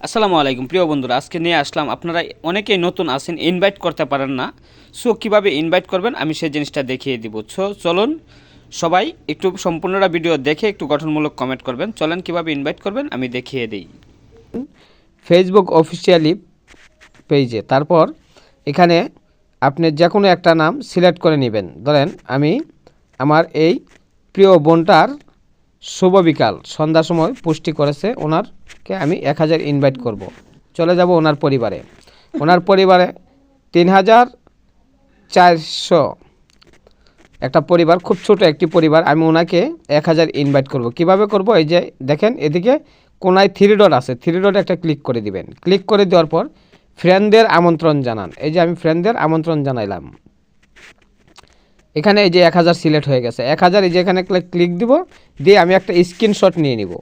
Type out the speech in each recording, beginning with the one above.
আসসালামু আলাইকুম প্রিয় বন্ধুরা, আজকে নিয়ে আসলাম আপনারা অনেকেই নতুন আছেন, ইনভাইট করতে পারেন না। সো কীভাবে ইনভাইট করবেন আমি সেই জিনিসটা দেখিয়ে দিব। সো চলুন সবাই একটু সম্পূর্ণটা ভিডিও দেখে একটু গঠনমূলক কমেন্ট করবেন। চলেন কীভাবে ইনভাইট করবেন আমি দেখিয়ে দিই। ফেসবুক অফিসিয়ালি পেজে তারপর এখানে আপনি যে কোনো একটা নাম সিলেক্ট করে নেবেন। ধরেন আমি আমার এই প্রিয় বোনটার শুভ বিকাল সন্ধ্যার সময় পুষ্টি করেছে, ওনারকে আমি 1000 ইনভাইট করব। চলে যাব ওনার পরিবারে। ওনার পরিবারে 3400 একটা পরিবার, খুব ছোট একটি পরিবার। আমি ওনাকে 1000 ইনভাইট করব। কিভাবে করব? এই যে দেখেন এদিকে কোনায় 3 ডট আছে, 3 ডট একটা ক্লিক করে দিবেন। ক্লিক করে দেওয়ার পর ফ্রেন্ডদের আমন্ত্রণ জানান। এই যে আমি ফ্রেন্ডদের আমন্ত্রণ জানাইলাম। এখানে এই যে 1000 সিলেক্ট হয়ে গেছে। 1000 এই যে এখানে ক্লিক দিব, দিয়ে আমি একটা স্ক্রিনশট নিয়ে নিব।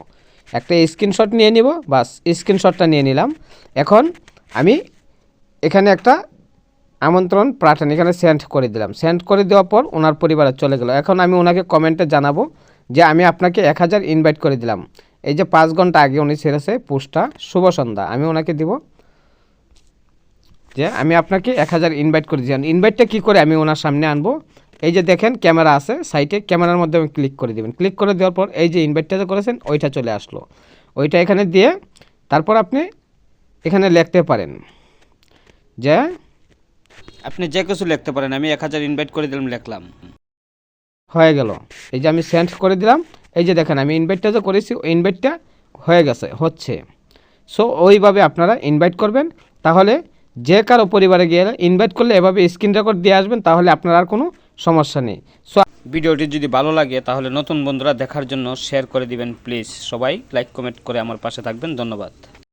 একটা স্ক্রিনশট নিয়ে নিব, বাস স্ক্রিনশটটা নিয়ে নিলাম। এখন আমি এখানে একটা আমন্ত্রণ পাঠান এখানে সেন্ড করে দিলাম। সেন্ড করে দেওয়ার পর ওনার পরিবারে চলে গেল। এখন আমি ওনাকে কমেন্টে জানাবো যে আমি আপনাকে 1000 ইনভাইট করে দিলাম। এই যে 5 ঘন্টা আগে উনি ছেড়েছে পোস্টটা, শুভ সন্ধ্যা। আমি ওনাকে দিব যে আমি আপনাকে 1000 ইনভাইট করে দিলাম। ইনভাইটটা কী করে আমি ওনার সামনে আনবো? এই যে দেখেন ক্যামেরা আছে সাইটে, ক্যামেরার মধ্যে আমি ক্লিক করে দেবেন। ক্লিক করে দেওয়ার পর এই যে ইনভাইটটা যে করেছেন ওইটা চলে আসলো। ওইটা এখানে দিয়ে তারপর আপনি এখানে লিখতে পারেন যে আপনি যে কিছু লিখতে পারেন। আমি 1000 ইনভাইট করে দিলাম, লিখলাম, হয়ে গেল। এই যে আমি সেন্ড করে দিলাম। এই যে দেখেন আমি ইনভাইটটা যে করেছি ওই ইনভাইটটা হয়ে গেছে, হচ্ছে। সো ওইভাবে আপনারা ইনভাইট করবেন। তাহলে যে কারো পরিবারে গিয়ে ইনভাইট করলে এভাবে স্ক্রিন রেকর্ড দিয়ে আসবেন, তাহলে আপনার আর কোনো সমস্যা নেই। সো ভিডিওটি যদি ভালো লাগে তাহলে নতুন বন্ধুরা দেখার জন্য শেয়ার করে দিবেন প্লিজ। সবাই লাইক কমেন্ট করে আমার পাশে থাকবেন। ধন্যবাদ।